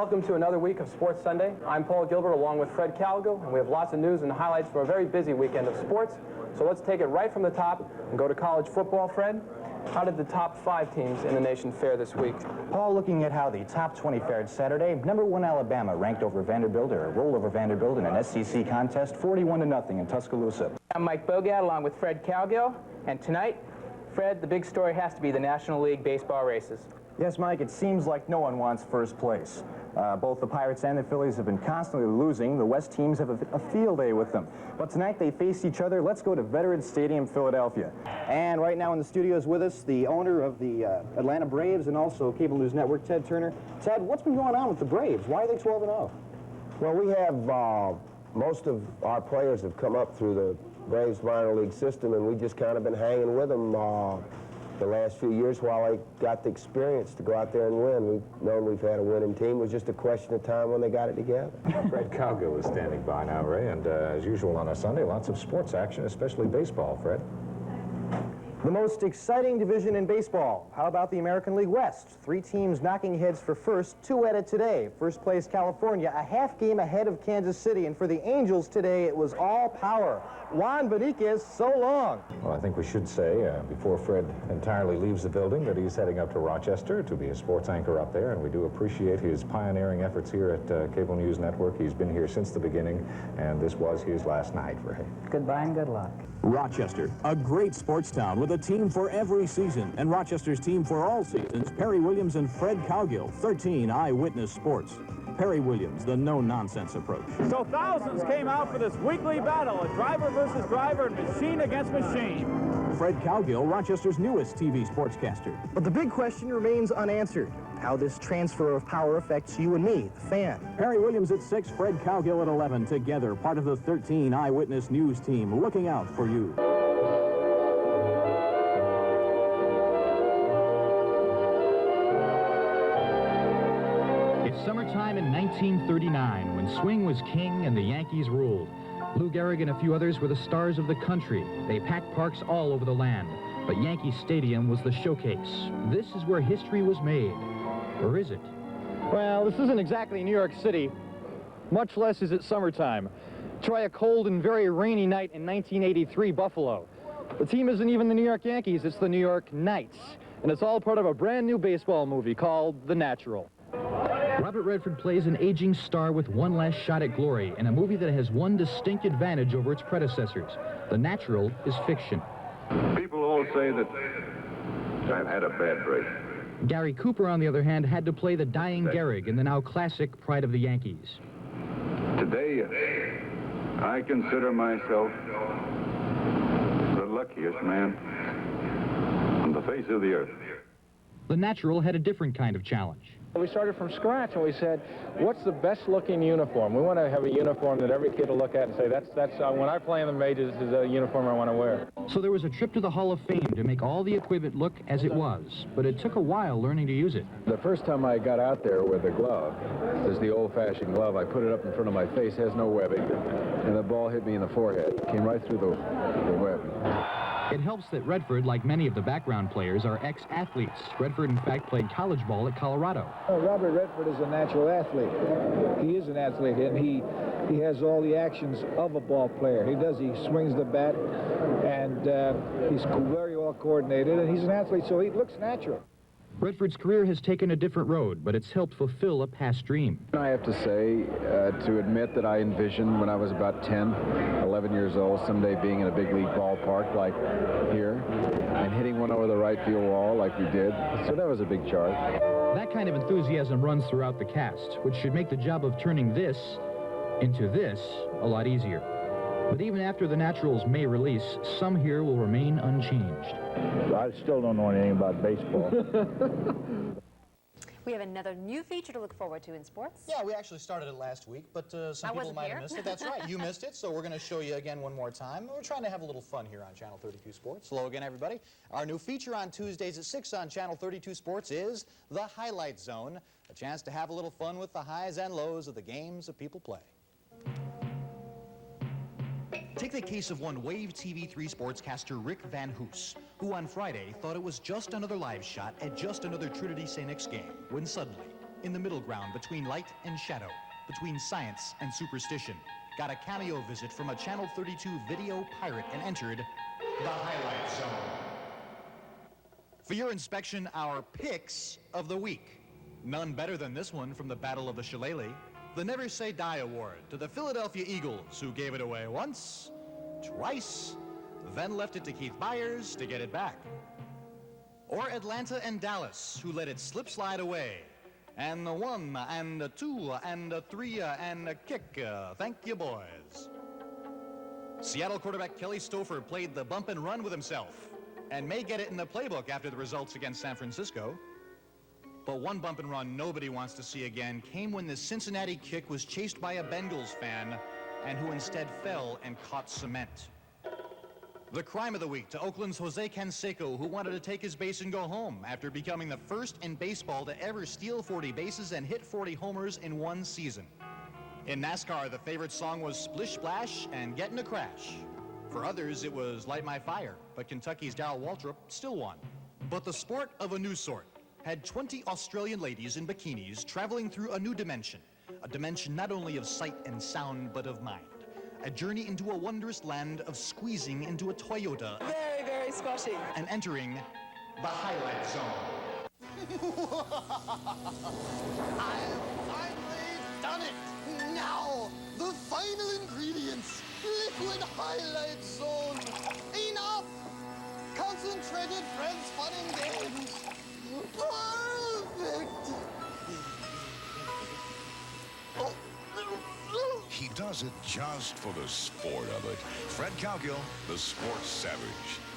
welcome to another week of Sports Sunday. I'm Paul Gilbert along with Fred Cowgill, and we have lots of news and highlights from a very busy weekend of sports. So let's take it right from the top and go to college football. Fred, how did the top 5 teams in the nation fare this week? Paul, looking at how the top 20 fared Saturday, number 1 Alabama ranked over Vanderbilt, or a roll over Vanderbilt in an SEC contest, 41-0 in Tuscaloosa. I'm Mike Bogat along with Fred Cowgill, and tonight, Fred, the big story has to be the National League baseball races. Yes, Mike, it seems like no one wants first place. Both the Pirates and the Phillies have been constantly losing. The West teams have a field day with them. But tonight they face each other. Let's go to Veterans Stadium, Philadelphia. And right now in the studio is with us the owner of the Atlanta Braves and also Cable News Network, Ted Turner. Ted, what's been going on with the Braves? Why are they 12-0? Well, we have most of our players have come up through the Braves minor league system, and we've just kind of been hanging with them the last few years while I got the experience to go out there and win. We've known we've had a winning team. It was just a question of time when they got it together. Fred Cowgill is standing by now, Ray, and as usual on a Sunday, lots of sports action, especially baseball, Fred. The most exciting division in baseball. How about the American League West? 3 teams knocking heads for first, 2 at it today. First place, California, a half game ahead of Kansas City. And for the Angels today, it was all power. Juan Beniquez, so long. Well, I think we should say, before Fred entirely leaves the building, that he's heading up to Rochester to be a sports anchor up there, and we do appreciate his pioneering efforts here at Cable News Network. He's been here since the beginning, and this was his last night, Ray. Goodbye and good luck. Rochester, a great sports town with a team for every season, and Rochester's team for all seasons, Perry Williams and Fred Cowgill, 13 Eyewitness Sports. Perry Williams, the no-nonsense approach. So thousands came out for this weekly battle, a driver versus driver and machine against machine. Fred Cowgill, Rochester's newest TV sportscaster. But the big question remains unanswered. How this transfer of power affects you and me, the fan. Perry Williams at 6, Fred Cowgill at 11, together, part of the 13 Eyewitness News team, looking out for you. It's summertime in 1939, when swing was king and the Yankees ruled. Lou Gehrig and a few others were the stars of the country. They packed parks all over the land, but Yankee Stadium was the showcase. This is where history was made. Or is it? Well, this isn't exactly New York City, much less is it summertime. Try a cold and very rainy night in 1983 Buffalo. The team isn't even the New York Yankees, it's the New York Knights. And it's all part of a brand new baseball movie called The Natural. Robert Redford plays an aging star with one last shot at glory in a movie that has one distinct advantage over its predecessors. The Natural is fiction. People all say that I've had a bad break. Gary Cooper, on the other hand, had to play the dying Gehrig in the now classic Pride of the Yankees. Today, I consider myself the luckiest man on the face of the earth. The Natural had a different kind of challenge. We started from scratch and we said, what's the best looking uniform? We want to have a uniform that every kid will look at and say, that's when I play in the majors, this is a uniform I want to wear. So there was a trip to the Hall of Fame to make all the equipment look as it was, but it took a while learning to use it. The first time I got out there with a glove, this is the old-fashioned glove, I put it up in front of my face, has no webbing, and the ball hit me in the forehead, came right through the web. It helps that Redford, like many of the background players, are ex-athletes. Redford, in fact, played college ball at Colorado. Robert Redford is a natural athlete. He is an athlete, and he has all the actions of a ball player. He swings the bat, and he's very well coordinated, and he's an athlete, so he looks natural. Redford's career has taken a different road, but it's helped fulfill a past dream. I have to say, to admit that I envisioned when I was about 10, 11 years old, someday being in a big league ballpark like here, and hitting one over the right field wall like we did. So that was a big charge. That kind of enthusiasm runs throughout the cast, which should make the job of turning this into this a lot easier. But even after the Natural's May release, some here will remain unchanged. I still don't know anything about baseball. We have another new feature to look forward to in sports. Yeah, we actually started it last week, but some people might have missed it. That's right, you missed it, so we're going to show you again one more time. We're trying to have a little fun here on Channel 32 Sports. Hello again, everybody. Our new feature on Tuesdays at 6 on Channel 32 Sports is The Highlight Zone, a chance to have a little fun with the highs and lows of the games that people play. Take the case of one Wave TV3 sportscaster Rick Van Hoos, who on Friday thought it was just another live shot at just another Trinity St. X game, when suddenly in the middle ground between light and shadow, between science and superstition. Got a cameo visit from a Channel 32 video pirate and entered the highlight zone. For your inspection, our picks of the week. None better than this one from the Battle of the Shillelagh. The Never Say Die Award to the Philadelphia Eagles, who gave it away once, twice, then left it to Keith Byers to get it back. Or Atlanta and Dallas, who let it slip slide away. And the 1, and the 2, and the 3, and a kick. Thank you, boys. Seattle quarterback Kelly Stouffer played the bump and run with himself, and may get it in the playbook after the results against San Francisco. But one bump and run nobody wants to see again came when the Cincinnati kick was chased by a Bengals fan, and who instead fell and caught cement. The crime of the week to Oakland's Jose Canseco, who wanted to take his base and go home after becoming the first in baseball to ever steal 40 bases and hit 40 homers in one season. In NASCAR, the favorite song was Splish Splash and Get in a Crash. For others, it was Light My Fire, but Kentucky's Darrell Waltrip still won. But the sport of a new sort had 20 Australian ladies in bikinis traveling through a new dimension, a dimension not only of sight and sound, but of mind. A journey into a wondrous land of squeezing into a Toyota. Very, very squashy. And entering the highlight zone. I've finally done it! Now, the final ingredients. Liquid highlight zone. Enough! Concentrated friends, fun and games. Perfect! He does it just for the sport of it. Fred Cowgill, the Sports Savage.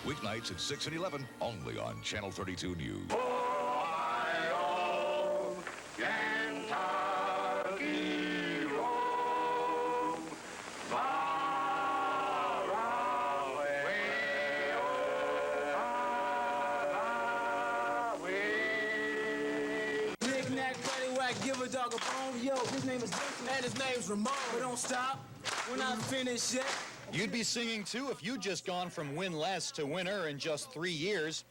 Weeknights at 6 and 11, only on Channel 32 News. Give a dog a bone. Yo, his name is Vincent and his name's Ramon. But don't stop, we're not finished yet. You'd be singing too if you'd just gone from winless to winner in just 3 years.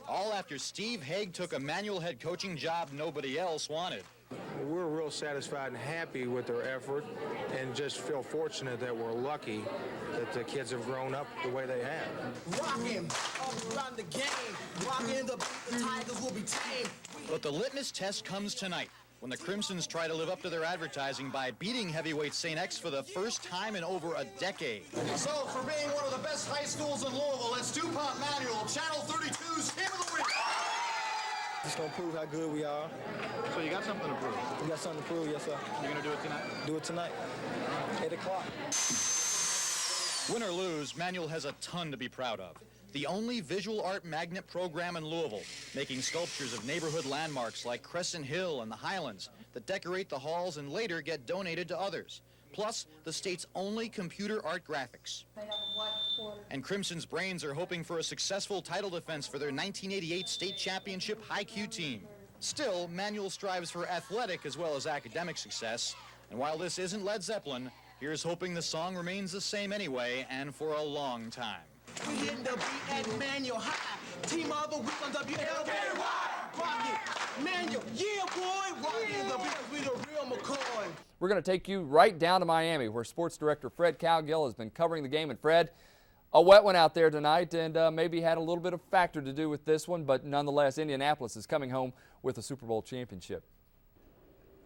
All after Steve Haig took a manual head coaching job nobody else wanted. We're real satisfied and happy with their effort and just feel fortunate that we're lucky that the kids have grown up the way they have. Rockin' all around the game. Rockin' the beat, the Tigers will be tame. But the litmus test comes tonight, when the Crimsons try to live up to their advertising by beating heavyweight St. X for the first time in over a decade. So, for being one of the best high schools in Louisville, it's DuPont Manual, Channel 32's Game of the Week. Just gonna prove how good we are. So you got something to prove? We got something to prove, yes, sir. You're gonna do it tonight? Do it tonight, 8 o'clock. Win or lose, Manual has a ton to be proud of. The only visual art magnet program in Louisville, making sculptures of neighborhood landmarks like Crescent Hill and the Highlands that decorate the halls and later get donated to others. Plus, the state's only computer art graphics. And Crimson's brains are hoping for a successful title defense for their 1988 state championship high-Q team. Still, Manual strives for athletic as well as academic success. And while this isn't Led Zeppelin, here's hoping the song remains the same anyway and for a long time. We hitting the beat at Manual High. Team of the week on WLKY. Rock it, Manual, yeah, boy. Rockin' the beat, we the real McCoy. We're going to take you right down to Miami, where sports director Fred Cowgill has been covering the game. And Fred, a wet one out there tonight, and maybe had a little bit of factor to do with this one, but nonetheless, Indianapolis is coming home with a Super Bowl championship.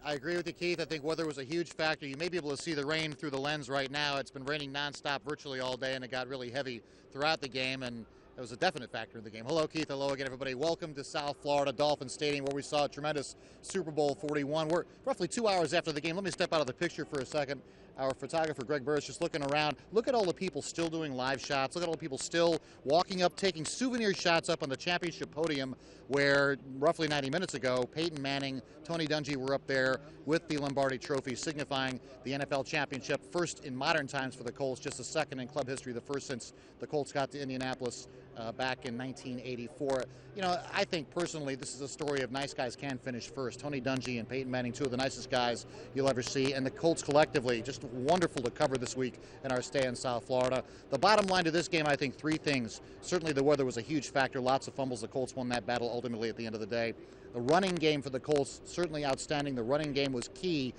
I agree with you, Keith. I think weather was a huge factor. You may be able to see the rain through the lens right now. It's been raining nonstop virtually all day, and it got really heavy throughout the game, and it was a definite factor in the game. Hello, Keith. Hello again, everybody. Welcome to South Florida Dolphin Stadium, where we saw a tremendous Super Bowl 41. We're roughly 2 hours after the game. Let me step out of the picture for a second. Our photographer, Greg Burris, just looking around. Look at all the people still doing live shots. Look at all the people still walking up, taking souvenir shots up on the championship podium, where roughly 90 minutes ago, Peyton Manning, Tony Dungy were up there with the Lombardi Trophy, signifying the NFL championship, first in modern times for the Colts, just the second in club history, the first since the Colts got to Indianapolis back in 1984. You know, I think personally this is a story of nice guys can finish first. Tony Dungy and Peyton Manning, two of the nicest guys you'll ever see, and the Colts collectively, just wonderful to cover this week in our stay in South Florida. The bottom line to this game, I think, three things. Certainly the weather was a huge factor. Lots of fumbles. The Colts won that battle ultimately at the end of the day. The running game for the Colts, certainly outstanding. The running game was key.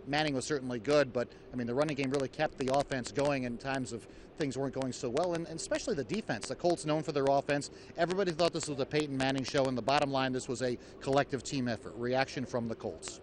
Manning was certainly good, but, I mean, the running game really kept the offense going in times of things weren't going so well, and especially the defense. The Colts known for their offense. Everybody thought this was a Peyton Manning show, and the bottom line, this was a collective team effort. Reaction from the Colts.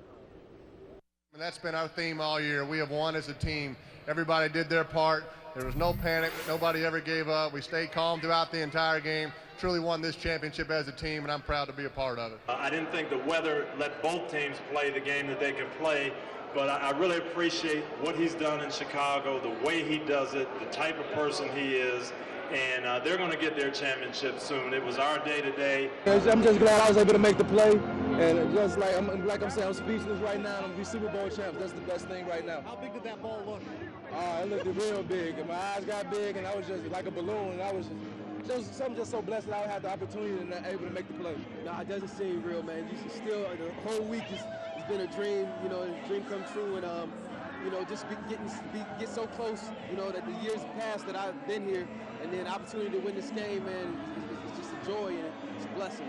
And that's been our theme all year. We have won as a team. Everybody did their part. There was no panic. Nobody ever gave up. We stayed calm throughout the entire game. Truly won this championship as a team, and I'm proud to be a part of it. I didn't think the weather let both teams play the game that they could play, but I really appreciate what he's done in Chicago, the way he does it, the type of person he is, and they're going to get their championship soon. It was our day today. I'm just glad I was able to make the play, and just like I'm saying, I'm speechless right now. I'm going to be Super Bowl champs. That's the best thing right now. How big did that ball look? It looked real big, and my eyes got big, and I was just like a balloon, and I was just, I'm just so blessed that I had the opportunity and able to make the play. Nah, it doesn't seem real, man. You still, the whole week it's been a dream, you know, a dream come true, and you know, just get so close, you know, that the years past that I've been here, and then opportunity to win this game, man, it's just a joy and it's a blessing.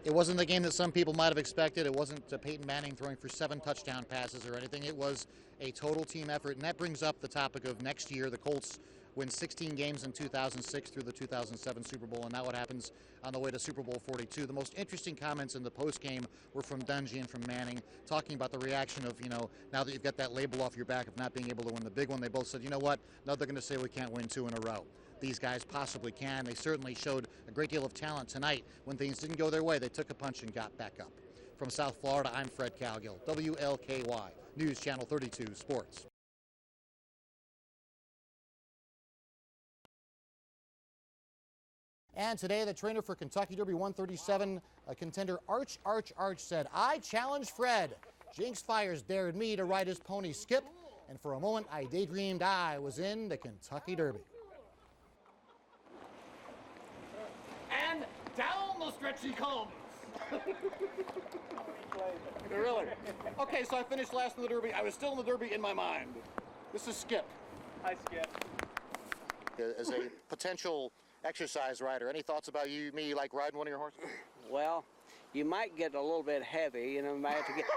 It wasn't the game that some people might have expected. It wasn't Peyton Manning throwing for 7 touchdown passes or anything. It was a total team effort, and that brings up the topic of next year. The Colts win 16 games in 2006 through the 2007 Super Bowl, and now what happens on the way to Super Bowl 42. The most interesting comments in the postgame were from Dungy and from Manning, talking about the reaction of, you know, now that you've got that label off your back of not being able to win the big one, they both said, you know what, now they're going to say we can't win 2 in a row. These guys possibly can. They certainly showed a great deal of talent tonight. When things didn't go their way, they took a punch and got back up. From South Florida, I'm Fred Cowgill, WLKY, News Channel 32 Sports. And today, the trainer for Kentucky Derby 137 contender Arch said, I challenge Fred. Jinx Fires dared me to ride his pony Skip, and for a moment, I daydreamed I was in the Kentucky Derby. And down the stretch he comes. Really? Okay, so I finished last in the Derby. I was still in the Derby in my mind. This is Skip. Hi, Skip. As a potential exercise rider, any thoughts about me like riding one of your horses? Well, you might get a little bit heavy, you know,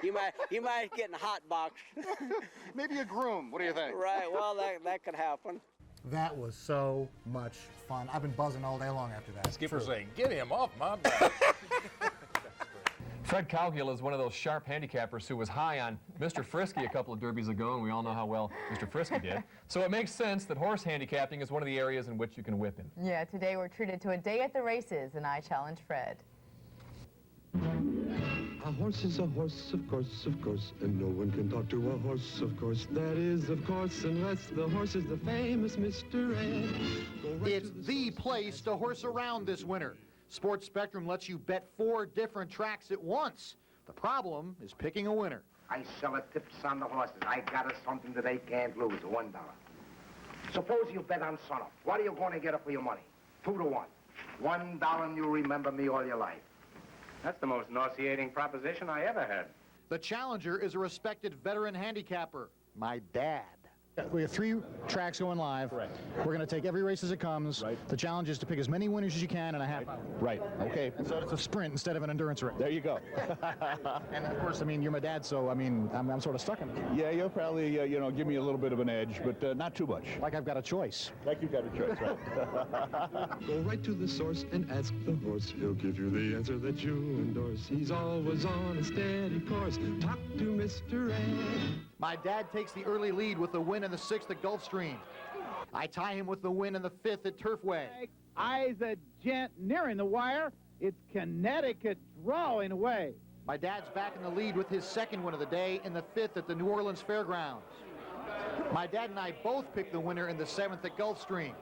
you might get in a hot box. Maybe a groom, what do you think? Right, well, that could happen. That was so much fun. I've been buzzing all day long after that. Skipper saying, get him off my back. Fred Cowgill is one of those sharp handicappers who was high on Mr. Frisky a couple of derbies ago, and we all know how well Mr. Frisky did. So it makes sense that horse handicapping is one of the areas in which you can whip him. Yeah, today we're treated to a day at the races, and I challenge Fred. A horse is a horse, of course, and no one can talk to a horse, of course. That is, of course, unless the horse is the famous Mr. Ed. It's the place to horse around this winter. Sports Spectrum lets you bet 4 different tracks at once. The problem is picking a winner. I sell tips on the horses. I got us something that they can't lose, $1. Suppose you bet on Sunup. What are you going to get for your money? 2 to 1. $1 and you'll remember me all your life. That's the most nauseating proposition I ever had. The challenger is a respected veteran handicapper, my dad. We have 3 tracks going live. Right. We're going to take every race as it comes. Right. The challenge is to pick as many winners as you can in a half hour. Right. Okay. And so it's a sprint instead of an endurance race. There you go. And of course, I mean, you're my dad, so I mean, I'm sort of stuck in it. Yeah, you'll probably, you know, give me a little bit of an edge, but not too much. Like I've got a choice. Like you've got a choice, right. Go right to the source and ask the horse. He'll give you the answer that you endorse. He's always on a steady course. Talk to Mr. Ed. My dad takes the early lead with the win in the 6th at Gulfstream. I tie him with the win in the 5th at Turfway. Eyes a gent nearing the wire. It's Connecticut drawing away. My dad's back in the lead with his 2nd win of the day in the 5th at the New Orleans Fairgrounds. My dad and I both picked the winner in the 7th at Gulfstream.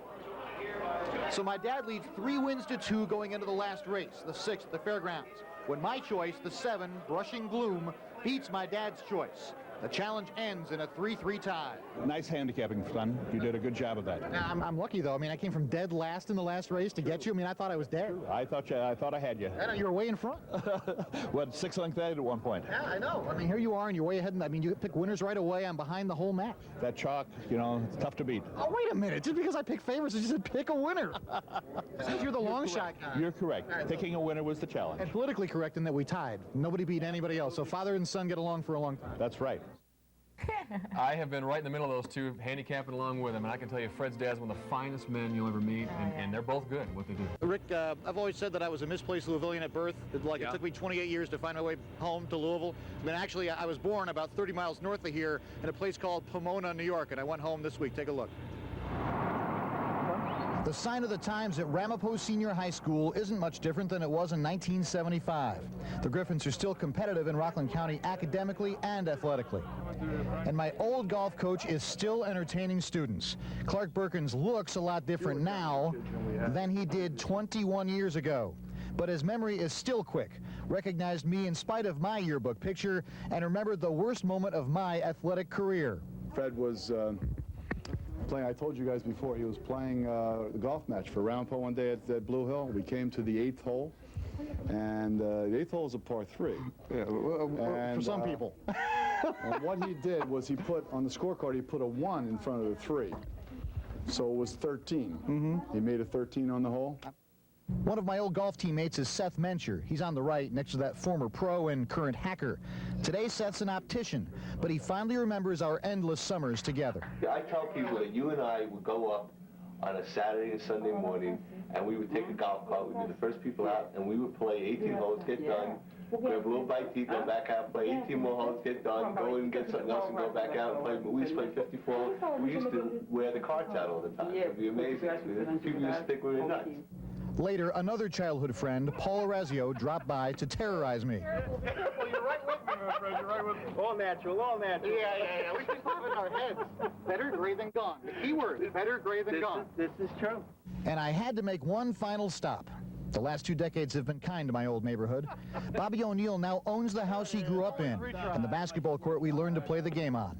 So my dad leads 3 wins to 2 going into the last race, the 6th at the Fairgrounds. When my choice, the 7, Brushing Gloom, beats my dad's choice. The challenge ends in a 3-3 tie. Nice handicapping, son. You did a good job of that. I'm lucky, though. I mean, I came from dead last in the last race to get you. I mean, I thought I was dead. I thought I had you. I know, you were way in front. What, 6 lengths ahead at one point? Yeah, I know. I mean, here you are, and you're way ahead. I mean, you pick winners right away. I'm behind the whole match. That chalk, you know, it's tough to beat. Oh, wait a minute. Just because I pick favorites, I just said pick a winner. Since you're the long shot guy. You're correct. Picking a winner was the challenge. And politically correct in that we tied. Nobody beat anybody else. So father and son get along for a long time. That's right. I have been right in the middle of those two, handicapping along with them, and I can tell you Fred's dad's one of the finest men you'll ever meet, and they're both good at what they do. Rick, I've always said that I was a misplaced Louisvillian at birth. It took me 28 years to find my way home to Louisville. I mean, actually, I was born about 30 miles north of here in a place called Pomona, New York, and I went home this week. Take a look. The sign of the times at Ramapo Senior High School isn't much different than it was in 1975. The Griffins are still competitive in Rockland County academically and athletically. And my old golf coach is still entertaining students. Clark Berkins looks a lot different now than he did 21 years ago. But his memory is still quick, recognized me in spite of my yearbook picture, and remembered the worst moment of my athletic career. Fred was playing, I told you guys before, he was playing the golf match for Ramapo one day at Blue Hill. We came to the 8th hole, and the 8th hole is a par 3. Yeah, for some people. And what he did was he put, on the scorecard, he put a 1 in front of the 3. So it was 13. He made a 13 on the hole. One of my old golf teammates is Seth Mencher. He's on the right, next to that former pro and current hacker. Today, Seth's an optician, but he finally remembers our endless summers together. I tell people that you and I would go up on a Saturday and Sunday morning, and we would take a golf cart. We'd be the first people out, and we would play 18 holes, get done, grab a little bite to eat, go back out, play 18 more holes, get done, go in and get something else, and go back out and play. We used to play 54. We used to wear the carts out all the time. It would be amazing. People used to think we were nuts. Later, another childhood friend, Paul Orazio, dropped by to terrorize me. Well, you're right with me, my friend. You're right with me. All natural, all natural. Yeah. We just have in our heads. Better gray than gone. The key word is better gray than gone. This is true. And I had to make one final stop. The last 2 decades have been kind to my old neighborhood. Bobby O'Neill now owns the house he grew up in and the basketball court we learned to play the game on.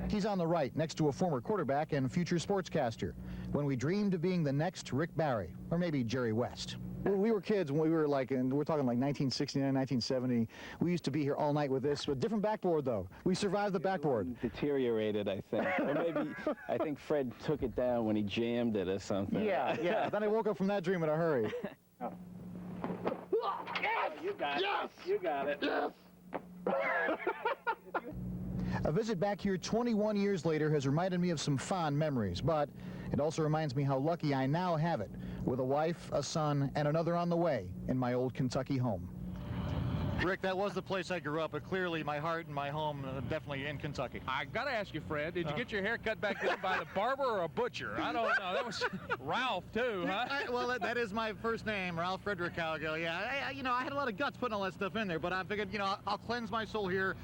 He's on the right, next to a former quarterback and future sportscaster, when we dreamed of being the next Rick Barry, or maybe Jerry West. We were kids when we were like, and we're talking like 1969, 1970. We used to be here all night with this, with different backboard though. We survived the backboard. Deteriorated, I think. Or maybe, I think Fred took it down when he jammed it or something. Yeah. Then I woke up from that dream in a hurry. Yes! You got it. Yes! You got it. Yes! A visit back here 21 years later has reminded me of some fond memories, but it also reminds me how lucky I now have it, with a wife, a son, and another on the way in my old Kentucky home. Rick, that was the place I grew up, but clearly my heart and my home definitely in Kentucky. I got to ask you, Fred, did you get your hair cut back then by the barber or a butcher? I don't know. That was Ralph, too, huh? Well, that is my first name, Ralph Frederick Cowgill. Yeah, I had a lot of guts putting all that stuff in there, but I figured, I'll cleanse my soul here.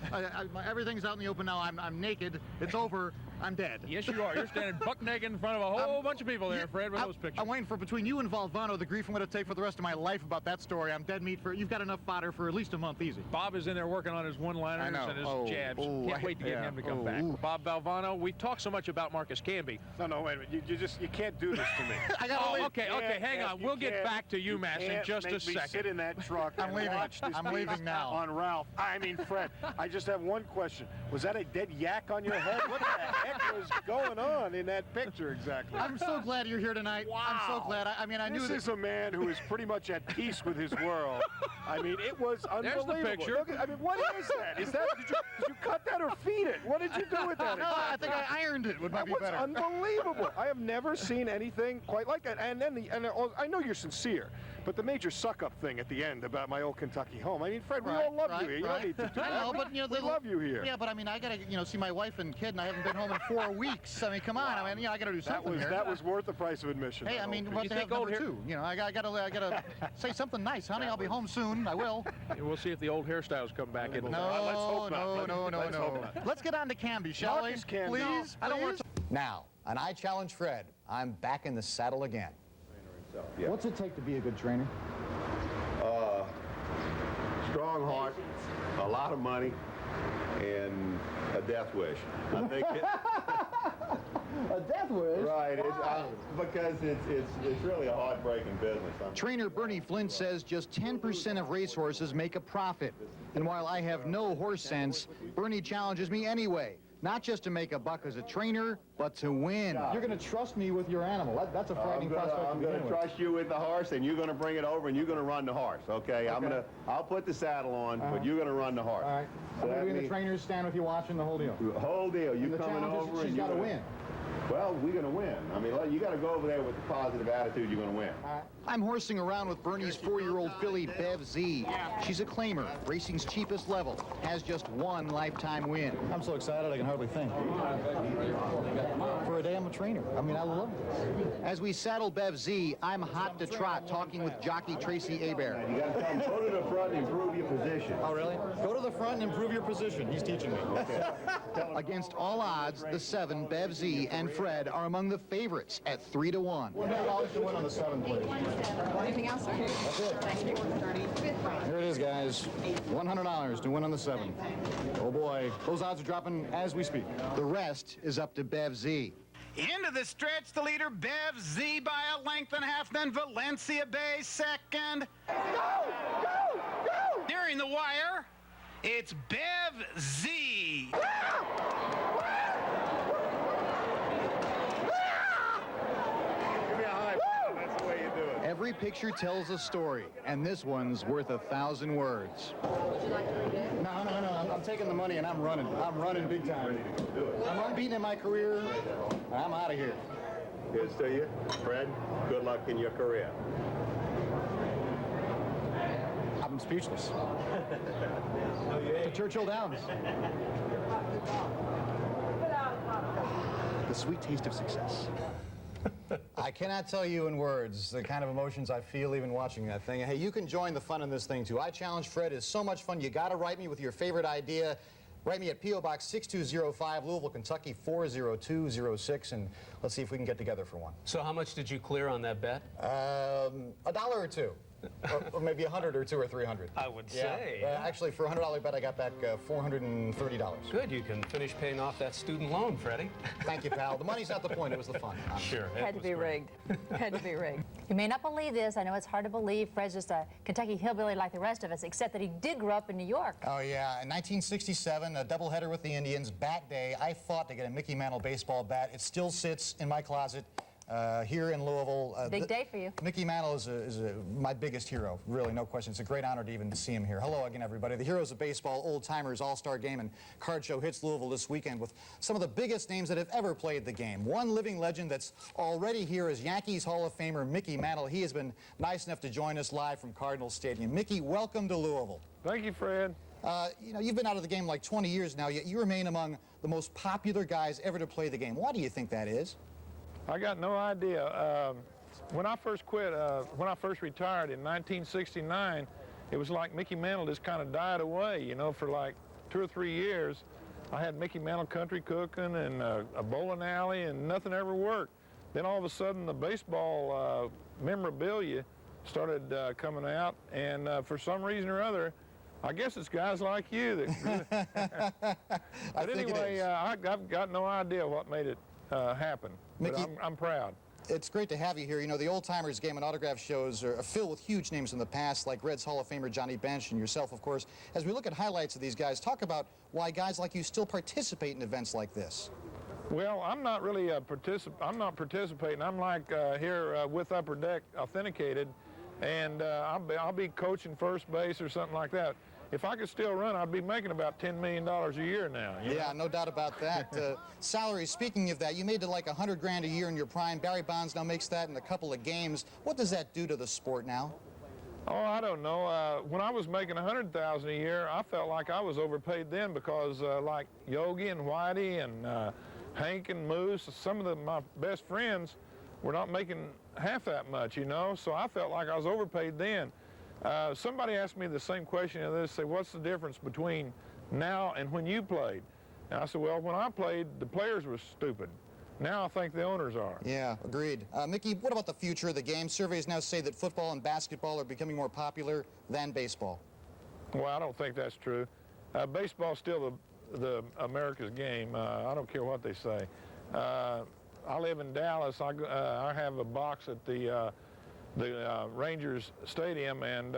Everything's out in the open now. I'm naked. It's over. I'm dead. Yes, you are. You're standing buck naked in front of a whole bunch of people there, Fred, with those pictures. I'm waiting for, between you and Valvano, the grief I'm going to take for the rest of my life about that story. I'm dead meat for, you've got enough fodder for at least a month easy. Bob is in there working on his one-liners and his jabs. Can't wait to get him to come back. Bob Valvano, we talk so much about Marcus Camby. No, wait a minute. You can't do this to me. I gotta leave. Okay, hang on. We'll get back to UMass in just a second. Make me sit in that truck I'm leaving. Watch this I'm leaving now. On Ralph. I mean, Fred, I just have one question. Was that a dead yak on your head? What the heck was going on in that picture exactly? I'm so glad you're here tonight. Wow. I'm so glad. I knew this is a man who is pretty much at peace with his world. I mean, it was unbelievable. There's the picture. Look, what is that? Did you cut that or feed it? What did you do with that? No, I think I ironed it. Would be better. Unbelievable. I have never seen anything quite like that. And then I know you're sincere, but the major suck-up thing at the end about my old Kentucky home. I mean, Fred, we all love you here. You don't need to do that. I know, but we love you here. Yeah, but I mean, I gotta see my wife and kid, and I haven't been home in 4 weeks. I mean, come on. I mean, I gotta do something. That was worth the price of admission. Hey, I mean, what the heck, number 2? I gotta say something nice, honey. I'll be home soon. I will. We'll see if the old hairstyles come back in. No. Let's get on to Camby, shall we? Please. I don't want to. Now, and I challenge Fred. I'm back in the saddle again. Yeah. What's it take to be a good trainer? Strong heart, a lot of money, and a death wish. I think A death wish? Right, because it's really a heartbreaking business. Trainer Bernie Flint says just 10% of racehorses make a profit. And while I have no horse sense, Bernie challenges me anyway. Not just to make a buck as a trainer, but to win. You're going to trust me with your animal. That's a frightening prospect. I'm going to trust you with the horse, and you're going to bring it over, and you're going to run the horse, okay? I'll put the saddle on, but you're going to run the horse. All right. So I'm going to be in the trainer's stand with you watching the whole deal. Whole deal. You coming over, she's got to win. Well, we're going to win. I mean, you got to go over there with the positive attitude. You're going to win. I'm horsing around with Bernie's 4-year-old filly, Bev Z. She's a claimer, racing's cheapest level, has just one lifetime win. I'm so excited I can hardly think. For a day, I'm a trainer. I mean, I love this. As we saddle Bev Z, I'm hot to trot talking with jockey Tracy Hebert. You got to tell him, go to the front and improve your position. Oh, really? Go to the front and improve your position. He's teaching me. Okay. Against all odds, the 7, Bev Z, and Fred are among the favorites at 3-1. $100 to win on the 7, please. Anything else, sir? That's it. Thank you. Here it is, guys. $100 to win on the 7. Oh, boy. Those odds are dropping as we speak. The rest is up to Bev Z. Into the stretch, the leader, Bev Z, by a length and a half, then Valencia Bay second. Go! Go! Go! Nearing the wire, it's Bev Z. Every picture tells a story, and this one's worth 1,000 words. No, I'm taking the money and I'm running. I'm running big time. I'm unbeaten in my career, and I'm out of here. Here's to you. Fred, good luck in your career. I'm speechless. To Churchill Downs. The sweet taste of success. I cannot tell you in words the kind of emotions I feel even watching that thing. Hey, you can join the fun in this thing, too. I Challenge Fred is so much fun. You got to write me with your favorite idea. Write me at P.O. Box 6205, Louisville, Kentucky 40206, and let's see if we can get together for one. So how much did you clear on that bet? $1 or $2. or maybe 100 or 200 or 300. I would yeah. say. Actually, for a $100 bet, I got back $430. Good. You can finish paying off that student loan, Freddie. Thank you, pal. The money's not the point. It was the fun. Sure. Had to be rigged. Had to be rigged. You may not believe this. I know it's hard to believe. Fred's just a Kentucky hillbilly like the rest of us, except that he did grow up in New York. Oh, yeah. In 1967, a doubleheader with the Indians, bat day, I fought to get a Mickey Mantle baseball bat. It still sits in my closet. Here in Louisville. Big day for you. Mickey Mantle is my biggest hero, really, no question. It's a great honor to even see him here. Hello again, everybody. The Heroes of Baseball, Old-Timers, All-Star Game, and Card Show hits Louisville this weekend with some of the biggest names that have ever played the game. One living legend that's already here is Yankees Hall of Famer Mickey Mantle. He has been nice enough to join us live from Cardinal Stadium. Mickey, welcome to Louisville. Thank you, Fred. You know, you've been out of the game like 20 years now, yet you remain among the most popular guys ever to play the game. Why do you think that is? I got no idea. When I first quit, when I first retired in 1969, it was like Mickey Mantle just kind of died away, you know, for like 2 or 3 years. I had Mickey Mantle country cooking and a bowling alley, and nothing ever worked. Then all of a sudden, the baseball memorabilia started coming out, and for some reason or other, I guess it's guys like you that... But anyway, I've got no idea what made it happen. Mickey, but I'm proud. It's great to have you here. You know, the Old-Timers Game and autograph shows are filled with huge names in the past, like Reds Hall of Famer Johnny Bench and yourself, of course. As we look at highlights of these guys, talk about why guys like you still participate in events like this. Well, I'm not really I'm not participating. I'm like here with Upper Deck Authenticated, and I'll be coaching first base or something like that. If I could still run, I'd be making about $10 million a year now. Yeah, no doubt about that. Salary, speaking of that, you made to like $100,000 a year in your prime. Barry Bonds now makes that in a couple of games. What does that do to the sport now? Oh, I don't know. When I was making $100,000 a year, I felt like I was overpaid then because like Yogi and Whitey and Hank and Moose, some of my best friends were not making half that much, you know, so I felt like I was overpaid then. Somebody asked me the same question, and they say, what's the difference between now and when you played? And I said, well, when I played, the players were stupid. Now I think the owners are. Yeah, agreed. Mickey, what about the future of the game? Surveys now say that football and basketball are becoming more popular than baseball. Well, I don't think that's true. Baseball's still the America's game. I don't care what they say. I live in Dallas. I have a box at the Rangers Stadium, and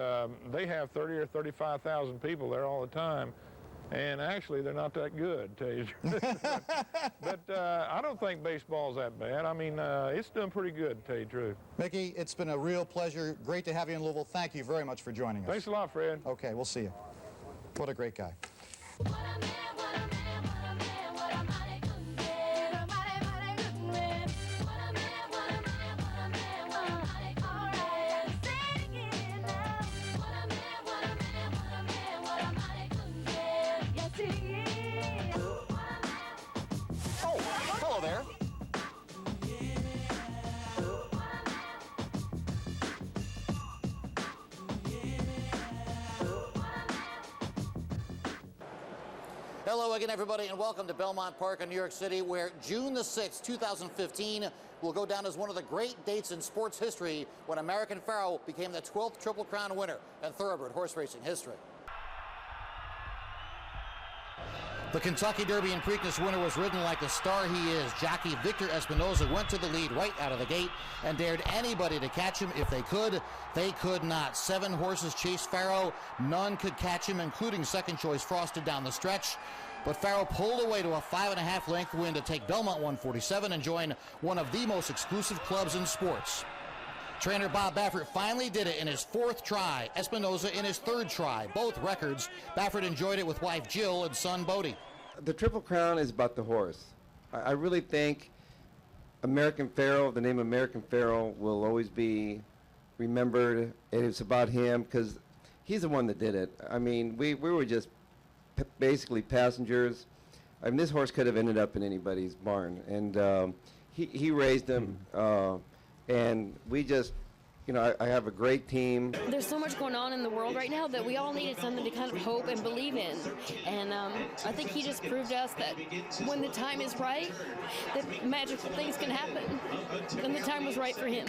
they have 30 or 35,000 people there all the time. And actually, they're not that good, to tell you the truth. But I don't think baseball's that bad. I mean, it's doing pretty good, to tell you the truth. Mickey, it's been a real pleasure. Great to have you in Louisville. Thank you very much for joining us. Thanks a lot, Fred. Okay, we'll see you. What a great guy. Hello again, everybody, and welcome to Belmont Park in New York City, where June the 6th, 2015 will go down as one of the great dates in sports history when American Pharoah became the 12th Triple Crown winner in thoroughbred horse racing history. The Kentucky Derby and Preakness winner was ridden like the star he is. Jockey Victor Espinoza went to the lead right out of the gate and dared anybody to catch him if they could. They could not. 7 horses chased Pharoah. None could catch him, including second choice Frosted down the stretch. But Pharoah pulled away to a 5.5 length win to take Belmont 147 and join one of the most exclusive clubs in sports. Trainer Bob Baffert finally did it in his 4th try. Espinoza in his 3rd try. Both records. Baffert enjoyed it with wife Jill and son Bodie. The Triple Crown is about the horse. I really think American Pharoah, the name American Pharoah, will always be remembered. And it's about him because he's the one that did it. I mean, we were just basically passengers. I mean, this horse could have ended up in anybody's barn. And he raised him. And we just, you know, I have a great team. There's so much going on in the world right now that we all needed something to kind of hope and believe in. And I think he just proved to us that when the time is right, that magical things can happen. And the time was right for him.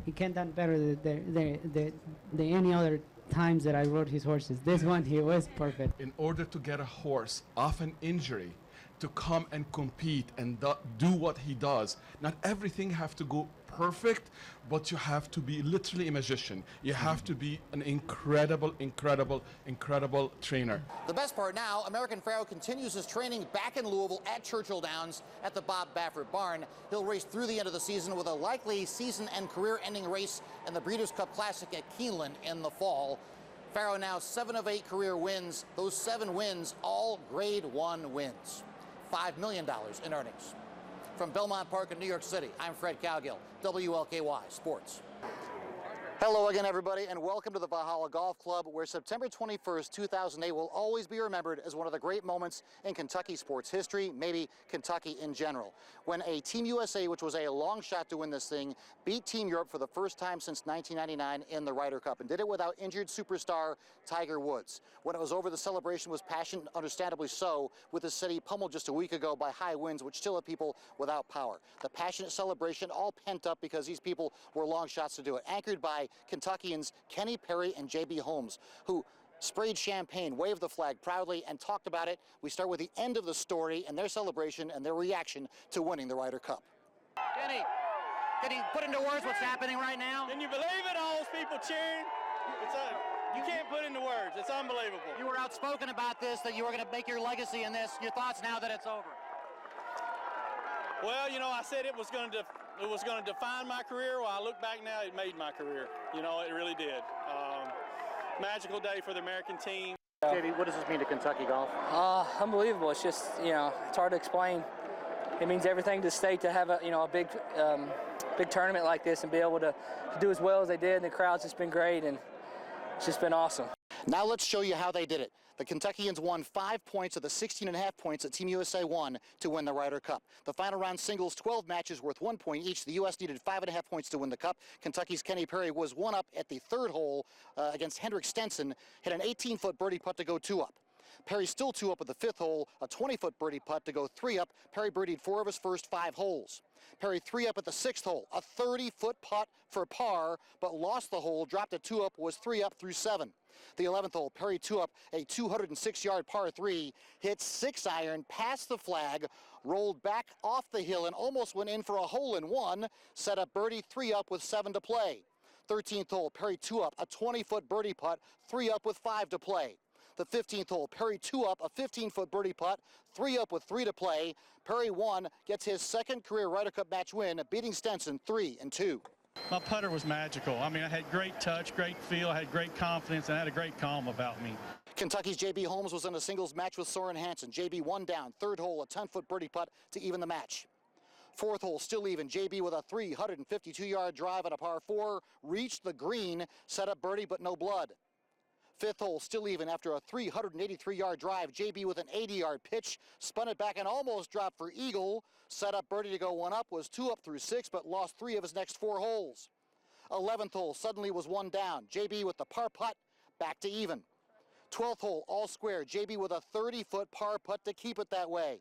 He can't done better than any other times that I rode his horses. This one, he was perfect. In order to get a horse off an injury, to come and compete and do what he does, not everything have to go perfect, but you have to be literally a magician. You have to be an incredible, incredible, incredible trainer. The best part now, American Pharoah continues his training back in Louisville at Churchill Downs at the Bob Baffert Barn. He'll race through the end of the season with a likely season and career-ending race in the Breeders' Cup Classic at Keeneland in the fall. Pharoah now 7 of 8 career wins. Those 7 wins, all Grade 1 wins. $5 million in earnings. From Belmont Park in New York City, I'm Fred Cowgill, WLKY Sports. Hello again, everybody, and welcome to the Valhalla Golf Club, where September 21st, 2008 will always be remembered as one of the great moments in Kentucky sports history, maybe Kentucky in general, when a Team USA, which was a long shot to win this thing, beat Team Europe for the first time since 1999 in the Ryder Cup, and did it without injured superstar Tiger Woods. When it was over, the celebration was passionate, understandably so, with the city pummeled just a week ago by high winds, which still have people without power. The passionate celebration all pent up because these people were long shots to do it, anchored by Kentuckians Kenny Perry and J.B. Holmes, who sprayed champagne, waved the flag proudly, and talked about it. We start with the end of the story and their celebration and their reaction to winning the Ryder Cup. Kenny, can you put into words what's happening right now? Can you believe it? All those people cheering. You can't put into words. It's unbelievable. You were outspoken about this, that you were going to make your legacy in this. Your thoughts now that it's over? Well, you know, I said it was going to define my career. Well, I look back now, it made my career. You know, it really did. Magical day for the American team. JB, what does this mean to Kentucky golf? Unbelievable. It's just, you know, it's hard to explain. It means everything to the state to have a, you know, a big tournament like this and be able to do as well as they did. And the crowd's just been great, and it's just been awesome. Now let's show you how they did it. The Kentuckians won 5 points of the 16.5 points that Team USA won to win the Ryder Cup. The final round singles, 12 matches worth 1 point each. The U.S. needed 5.5 points to win the Cup. Kentucky's Kenny Perry was 1 up at the 3rd hole against Hendrick Stenson, hit an 18-foot birdie putt to go 2 up. Perry still 2 up at the 5th hole, a 20-foot birdie putt to go 3 up. Perry birdied 4 of his first 5 holes. Perry 3 up at the 6th hole, a 30-foot putt for par, but lost the hole, dropped a 2 up, was 3 up through 7. The 11th hole, Perry 2 up, a 206-yard par 3, hit 6-iron, past the flag, rolled back off the hill and almost went in for a hole-in-one, set up birdie 3 up with 7 to play. 13th hole, Perry 2 up, a 20-foot birdie putt, 3 up with 5 to play. The 15th hole, Perry 2 up, a 15-foot birdie putt, 3 up with 3 to play. Perry 1 gets his second career Ryder Cup match win, beating Stenson 3-2. My putter was magical. I mean, I had great touch, great feel, I had great confidence, and I had a great calm about me. Kentucky's J.B. Holmes was in a singles match with Soren Hansen. J.B. 1 down, 3rd hole, a 10-foot birdie putt to even the match. 4th hole, still even. J.B. with a 352-yard drive at a par 4, reached the green, set up birdie, but no blood. 5th hole, still even after a 383-yard drive. J.B. with an 80-yard pitch, spun it back and almost dropped for eagle. Set up birdie to go 1 up, was 2 up through 6, but lost 3 of his next 4 holes. 11th hole, suddenly was 1 down. J.B. with the par putt, back to even. 12th hole, all square. J.B. with a 30-foot par putt to keep it that way.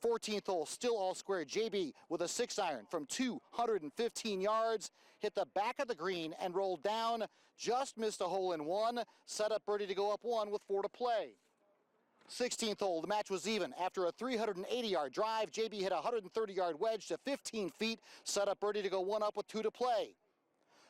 14th hole, still all square. J.B. with a 6-iron from 215 yards, hit the back of the green and rolled down, just missed a hole-in-one, set up birdie to go up 1 with 4 to play. 16th hole, the match was even. After a 380-yard drive, J.B. hit a 130-yard wedge to 15 feet, set up birdie to go 1 up with 2 to play.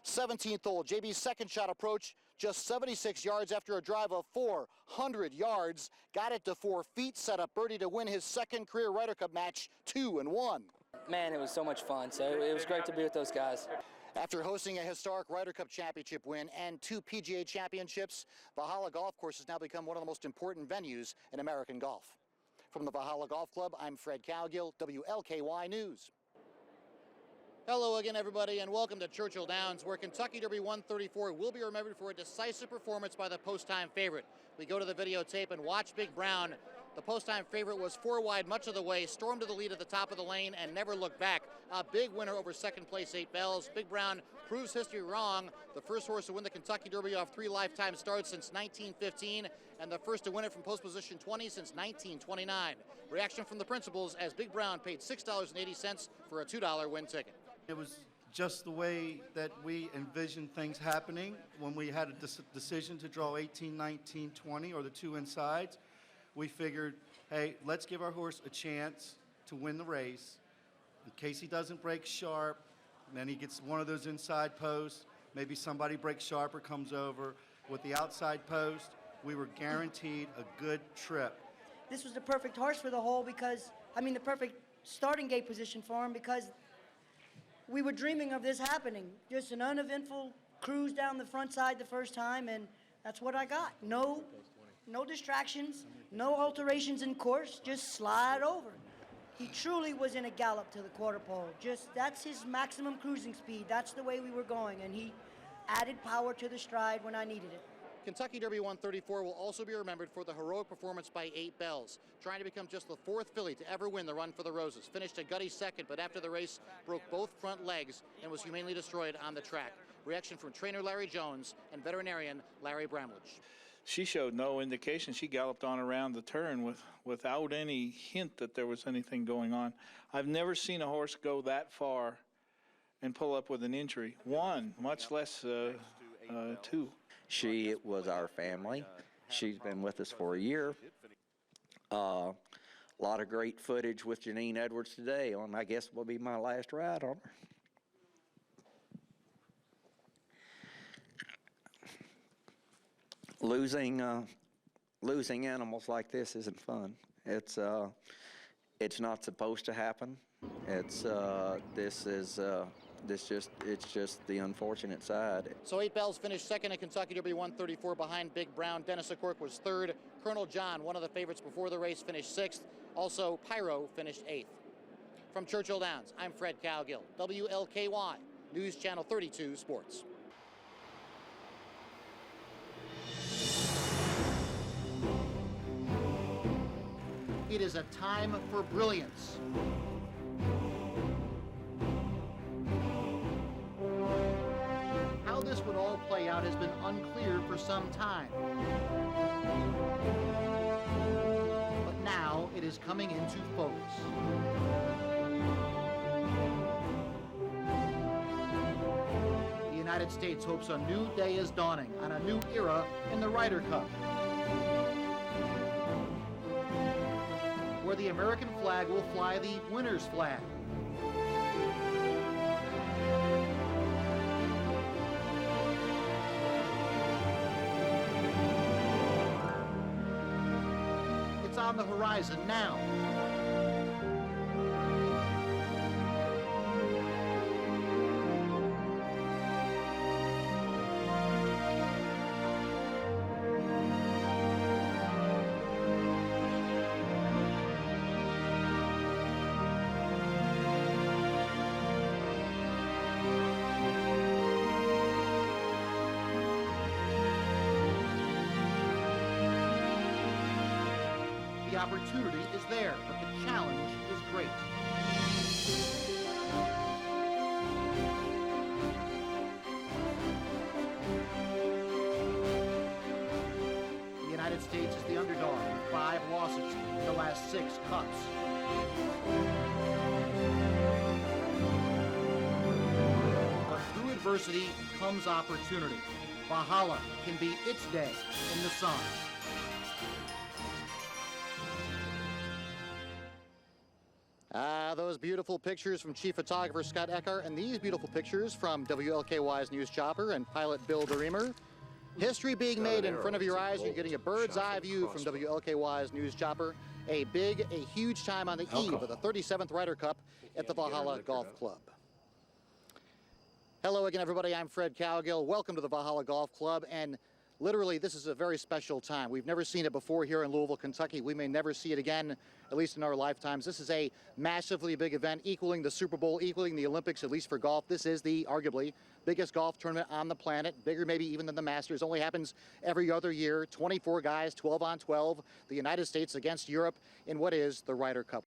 17th hole, JB's second shot approach, just 76 yards after a drive of 400 yards. Got it to 4 feet, set up birdie to win his second career Ryder Cup match, 2-1. Man, it was so much fun. So it was great to be with those guys. After hosting a historic Ryder Cup championship win and 2 PGA championships, Valhalla Golf Course has now become one of the most important venues in American golf. From the Valhalla Golf Club, I'm Fred Cowgill, WLKY News. Hello again, everybody, and welcome to Churchill Downs, where Kentucky Derby 134 will be remembered for a decisive performance by the post-time favorite. We go to the videotape and watch Big Brown. The post-time favorite was 4 wide much of the way, stormed to the lead at the top of the lane, and never looked back. A big winner over second place 8 Bells. Big Brown proves history wrong. The first horse to win the Kentucky Derby off 3 lifetime starts since 1915, and the first to win it from post position 20 since 1929. Reaction from the principals as Big Brown paid $6.80 for a $2 win ticket. It was just the way that we envisioned things happening when we had a decision to draw 18, 19, 20, or the 2 insides. We figured, hey, let's give our horse a chance to win the race. In case he doesn't break sharp, and then he gets one of those inside posts, maybe somebody breaks sharp or comes over. With the outside post, we were guaranteed a good trip. This was the perfect horse for the hole because, the perfect starting gate position for him because we were dreaming of this happening. Just an uneventful cruise down the front side the first time, and that's what I got. No distractions, no alterations in course, just slide over. He truly was in a gallop to the quarter pole. That's his maximum cruising speed. That's the way we were going, and he added power to the stride when I needed it. Kentucky Derby 134 will also be remembered for the heroic performance by 8 Bells, trying to become just the 4th filly to ever win the Run for the Roses. Finished a gutty second, but after the race, broke both front legs and was humanely destroyed on the track. Reaction from trainer Larry Jones and veterinarian Larry Bramlage. She showed no indication. She galloped on around the turn without any hint that there was anything going on. I've never seen a horse go that far and pull up with an injury. 1, much less 2. She was our family. She's been with us for a year. A lot of great footage with Janine Edwards today on, I guess, will be my last ride on her. Losing animals like this isn't fun. It's not supposed to happen. It's just the unfortunate side. So 8 Bells finished second at Kentucky Derby 134 behind Big Brown. Dennis O'Cork was 3rd. Colonel John, one of the favorites before the race, finished 6th. Also, Pyro finished 8th. From Churchill Downs, I'm Fred Cowgill, WLKY, News Channel 32 Sports. It is a time for brilliance. How this would all play out has been unclear for some time. is coming into focus. The United States hopes a new day is dawning on a new era in the Ryder Cup, where the American flag will fly the winner's flag. It's on the horizon now. The opportunity is there, but the challenge is great. The United States is the underdog with 5 losses in the last 6 cups. But through adversity comes opportunity. Valhalla can be its day in the sun. Those beautiful pictures from Chief Photographer Scott Eckhart and these beautiful pictures from WLKY's News Chopper and pilot Bill DeReamer. History being made in front of your eyes. You're getting a bird's eye view from WLKY's News Chopper. A huge time on the eve of the 37th Ryder Cup at the Valhalla Golf Club. Hello again, everybody. I'm Fred Cowgill. Welcome to the Valhalla Golf Club. And literally, this is a very special time. We've never seen it before here in Louisville, Kentucky. We may never see it again, at least in our lifetimes. This is a massively big event, equaling the Super Bowl, equaling the Olympics, at least for golf. This is the arguably biggest golf tournament on the planet, bigger maybe even than the Masters. Only happens every other year. 24 guys, 12 on 12. The United States against Europe in what is the Ryder Cup.